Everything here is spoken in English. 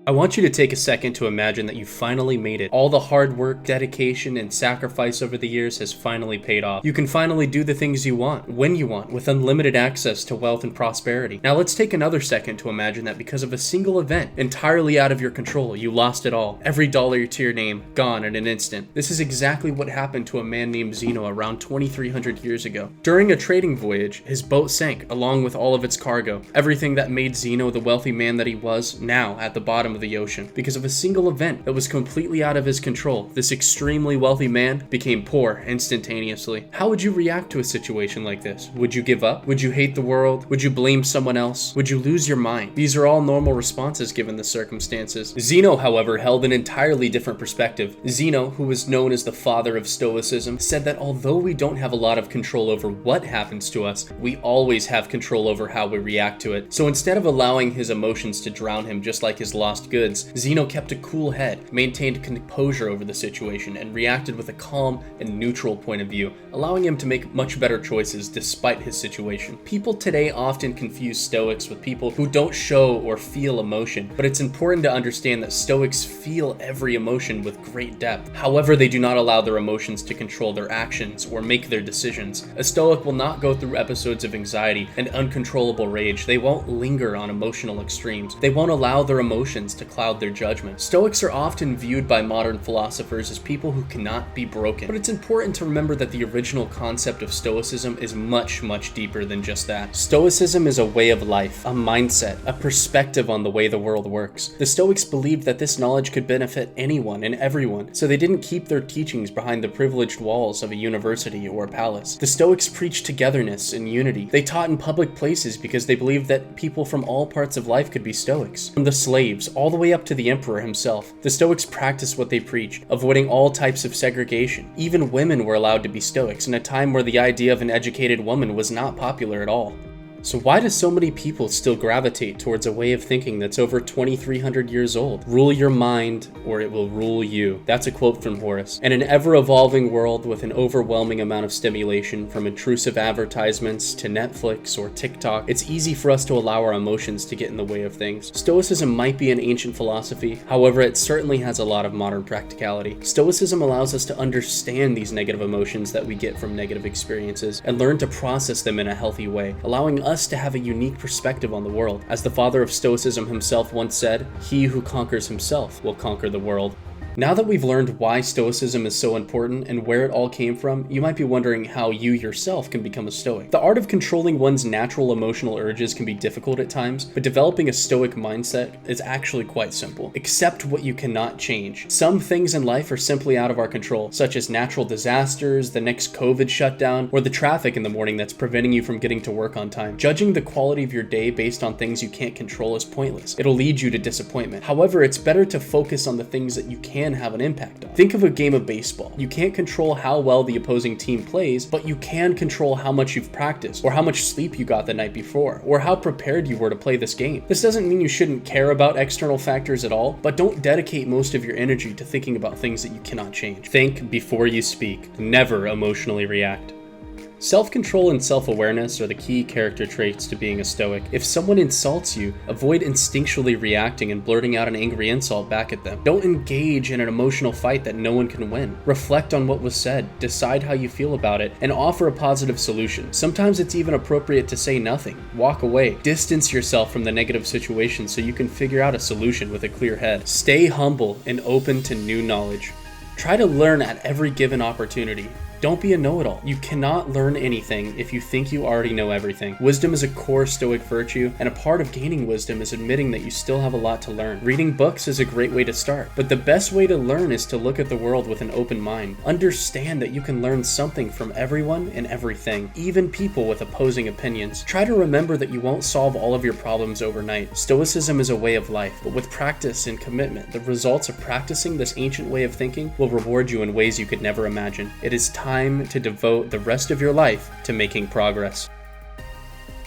I want you to take a second to imagine that you finally made it. All the hard work, dedication, and sacrifice over the years has finally paid off. You can finally do the things you want, when you want, with unlimited access to wealth and prosperity. Now let's take another second to imagine that because of a single event, entirely out of your control, you lost it all. Every dollar to your name, gone in an instant. This is exactly what happened to a man named Zeno around 2,300 years ago. During a trading voyage, his boat sank along with all of its cargo. Everything that made Zeno the wealthy man that he was, now at the bottom of the ocean. Because of a single event that was completely out of his control, this extremely wealthy man became poor instantaneously. How would you react to a situation like this? Would you give up? Would you hate the world? Would you blame someone else? Would you lose your mind? These are all normal responses given the circumstances. Zeno, however, held an entirely different perspective. Zeno, who was known as the father of Stoicism, said that although we don't have a lot of control over what happens to us, we always have control over how we react to it. So instead of allowing his emotions to drown him just like his lost goods, Zeno kept a cool head, maintained composure over the situation, and reacted with a calm and neutral point of view, allowing him to make much better choices despite his situation. People today often confuse Stoics with people who don't show or feel emotion, but it's important to understand that Stoics feel every emotion with great depth. However, they do not allow their emotions to control their actions or make their decisions. A Stoic will not go through episodes of anxiety and uncontrollable rage. They won't linger on emotional extremes. They won't allow their emotions to cloud their judgment. Stoics are often viewed by modern philosophers as people who cannot be broken, but it's important to remember that the original concept of Stoicism is much deeper than just that. Stoicism is a way of life, a mindset, a perspective on the way the world works. The Stoics believed that this knowledge could benefit anyone and everyone, so they didn't keep their teachings behind the privileged walls of a university or a palace. The Stoics preached togetherness and unity. They taught in public places because they believed that people from all parts of life could be Stoics. From the slaves all the way up to the emperor himself, the Stoics practiced what they preached, avoiding all types of segregation. Even women were allowed to be Stoics in a time where the idea of an educated woman was not popular at all. So why do so many people still gravitate towards a way of thinking that's over 2,300 years old? Rule your mind or it will rule you. That's a quote from Horace. In an ever-evolving world with an overwhelming amount of stimulation, from intrusive advertisements to Netflix or TikTok, it's easy for us to allow our emotions to get in the way of things. Stoicism might be an ancient philosophy, however, it certainly has a lot of modern practicality. Stoicism allows us to understand these negative emotions that we get from negative experiences and learn to process them in a healthy way, allowing us to have a unique perspective on the world. As the father of Stoicism himself once said, "He who conquers himself will conquer the world." Now that we've learned why Stoicism is so important and where it all came from, you might be wondering how you yourself can become a Stoic. The art of controlling one's natural emotional urges can be difficult at times, but developing a Stoic mindset is actually quite simple. Accept what you cannot change. Some things in life are simply out of our control, such as natural disasters, the next COVID shutdown, or the traffic in the morning that's preventing you from getting to work on time. Judging the quality of your day based on things you can't control is pointless. It'll lead you to disappointment. However, it's better to focus on the things that you can have an impact on. Think of a game of baseball. You can't control how well the opposing team plays, but you can control how much you've practiced, or how much sleep you got the night before, or how prepared you were to play this game. This doesn't mean you shouldn't care about external factors at all, but don't dedicate most of your energy to thinking about things that you cannot change. Think before you speak. Never emotionally react. Self-control and self-awareness are the key character traits to being a Stoic. If someone insults you, avoid instinctually reacting and blurting out an angry insult back at them. Don't engage in an emotional fight that no one can win. Reflect on what was said, decide how you feel about it, and offer a positive solution. Sometimes it's even appropriate to say nothing. Walk away. Distance yourself from the negative situation so you can figure out a solution with a clear head. Stay humble and open to new knowledge. Try to learn at every given opportunity. Don't be a know-it-all. You cannot learn anything if you think you already know everything. Wisdom is a core Stoic virtue, and a part of gaining wisdom is admitting that you still have a lot to learn. Reading books is a great way to start, but the best way to learn is to look at the world with an open mind. Understand that you can learn something from everyone and everything, even people with opposing opinions. Try to remember that you won't solve all of your problems overnight. Stoicism is a way of life, but with practice and commitment, the results of practicing this ancient way of thinking will reward you in ways you could never imagine. It is time to devote the rest of your life to making progress.